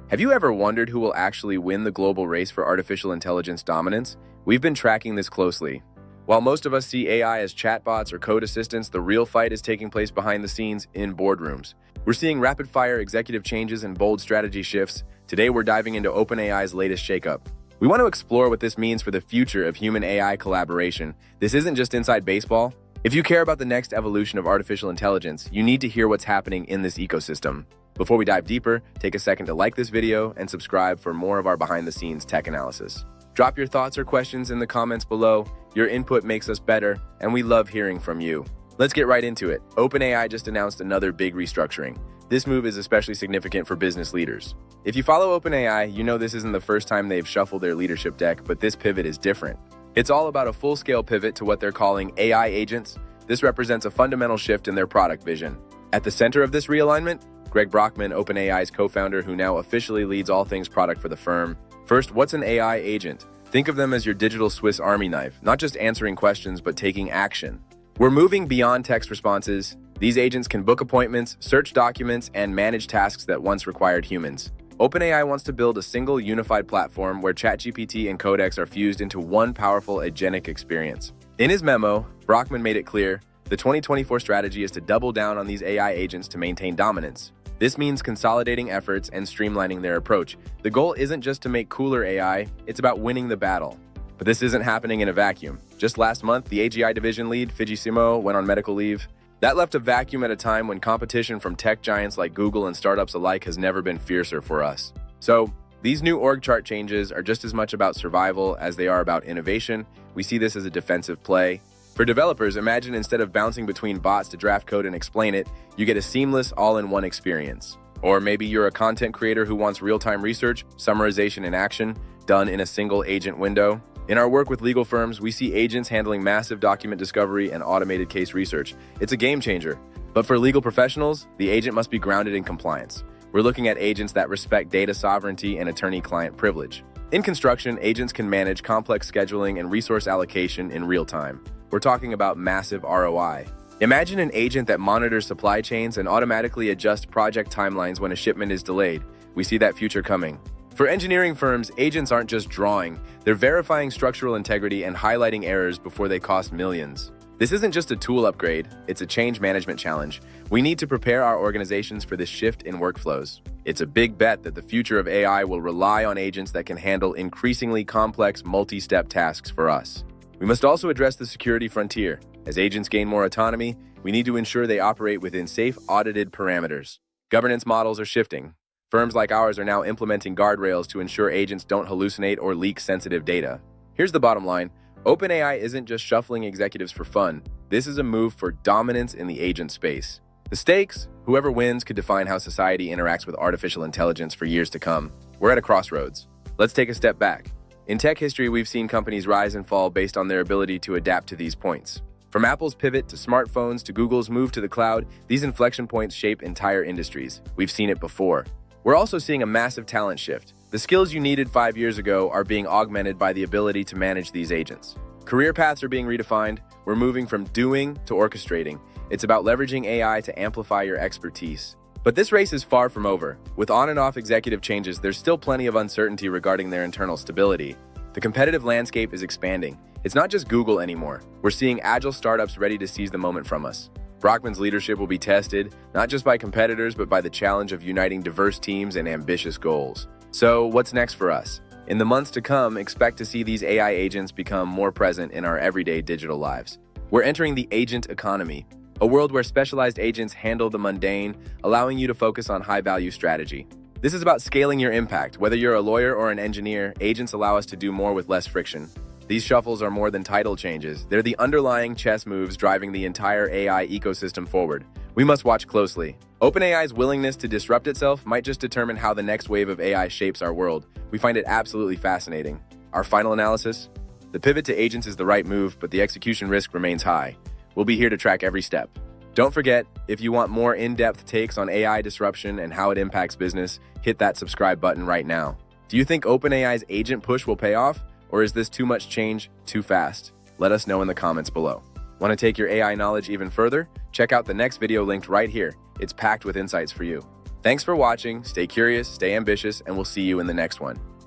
Have you ever wondered who will actually win the global race for artificial intelligence dominance? We've been tracking this closely. While most of us see AI as chatbots or code assistants, the real fight is taking place behind the scenes in boardrooms. We're seeing rapid-fire executive changes and bold strategy shifts. Today, we're diving into OpenAI's latest shakeup. We want to explore what this means for the future of human-AI collaboration. This isn't just inside baseball. If you care about the next evolution of artificial intelligence, you need to hear what's happening in this ecosystem. Before we dive deeper, take a second to like this video and subscribe for more of our behind-the-scenes tech analysis. Drop your thoughts or questions in the comments below. Your input makes us better, and we love hearing from you. Let's get right into it. OpenAI just announced another big restructuring. This move is especially significant for business leaders. If you follow OpenAI, you know this isn't the first time they've shuffled their leadership deck, but this pivot is different. It's all about a full-scale pivot to what they're calling AIagents. This represents a fundamental shift in their product vision. At the center of this realignment, Greg Brockman, OpenAI's co-founder who now officially leads all things product for the firm. First, what's an AI agent? Think of them as your digital Swiss Army knife, not just answering questions, but taking action. We're moving beyond text responses. These agents can book appointments, search documents, and manage tasks that once required humans. OpenAI wants to build a single unified platform where ChatGPT and Codex are fused into one powerful agentic experience. In his memo, Brockman made it clear, the 2024 strategy is to double down on these AI agents to maintain dominance. This means consolidating efforts and streamlining their approach. The goal isn't just to make cooler AI, it's about winning the battle. But this isn't happening in a vacuum. Just last month, the AGI division lead, Fujisimo, went on medical leave. That left a vacuum at a time when competition from tech giants like Google and startups alike has never been fiercer for us. So, these new org chart changes are just as much about survival as they are about innovation. We see this as a defensive play. For developers, imagine instead of bouncing between bots to draft code and explain it, you get a seamless all-in-one experience. Or maybe you're a content creator who wants real-time research, summarization in action, done in a single agent window. In our work with legal firms, we see agents handling massive document discovery and automated case research. It's a game changer. But for legal professionals, the agent must be grounded in compliance. We're looking at agents that respect data sovereignty and attorney-client privilege. In construction, agents can manage complex scheduling and resource allocation in real time. We're talking about massive ROI. Imagine an agent that monitors supply chains and automatically adjusts project timelines when a shipment is delayed. We see that future coming. For engineering firms, agents aren't just drawing, they're verifying structural integrity and highlighting errors before they cost millions. This isn't just a tool upgrade, it's a change management challenge. We need to prepare our organizations for this shift in workflows. It's a big bet that the future of AI will rely on agents that can handle increasingly complex multi-step tasks for us. We must also address the security frontier. As agents gain more autonomy, we need to ensure they operate within safe, audited parameters. Governance models are shifting. Firms like ours are now implementing guardrails to ensure agents don't hallucinate or leak sensitive data. Here's the bottom line. OpenAI isn't just shuffling executives for fun. This is a move for dominance in the agent space. The stakes, whoever wins could define how society interacts with artificial intelligence for years to come. We're at a crossroads. Let's take a step back. In tech history, we've seen companies rise and fall based on their ability to adapt to these points. From Apple's pivot to smartphones to Google's move to the cloud, these inflection points shape entire industries. We've seen it before. We're also seeing a massive talent shift. The skills you needed 5 years ago are being augmented by the ability to manage these agents. Career paths are being redefined. We're moving from doing to orchestrating. It's about leveraging AI to amplify your expertise. But this race is far from over. With on and off executive changes, there's still plenty of uncertainty regarding their internal stability. The competitive landscape is expanding. It's not just Google anymore. We're seeing agile startups ready to seize the moment from us. Brockman's leadership will be tested, not just by competitors, but by the challenge of uniting diverse teams and ambitious goals. So, what's next for us? In the months to come, expect to see these AI agents become more present in our everyday digital lives. We're entering the agent economy, a world where specialized agents handle the mundane, allowing you to focus on high-value strategy. This is about scaling your impact. Whether you're a lawyer or an engineer, agents allow us to do more with less friction. These shuffles are more than title changes. They're the underlying chess moves driving the entire AI ecosystem forward. We must watch closely. OpenAI's willingness to disrupt itself might just determine how the next wave of AI shapes our world. We find it absolutely fascinating. Our final analysis? The pivot to agents is the right move, but the execution risk remains high. We'll be here to track every step. Don't forget, if you want more in-depth takes on AI disruption and how it impacts business, hit that subscribe button right now. Do you think OpenAI's agent push will pay off? Or is this too much change, too fast? Let us know in the comments below. Want to take your AI knowledge even further? Check out the next video linked right here. It's packed with insights for you. Thanks for watching, stay curious, stay ambitious, and we'll see you in the next one.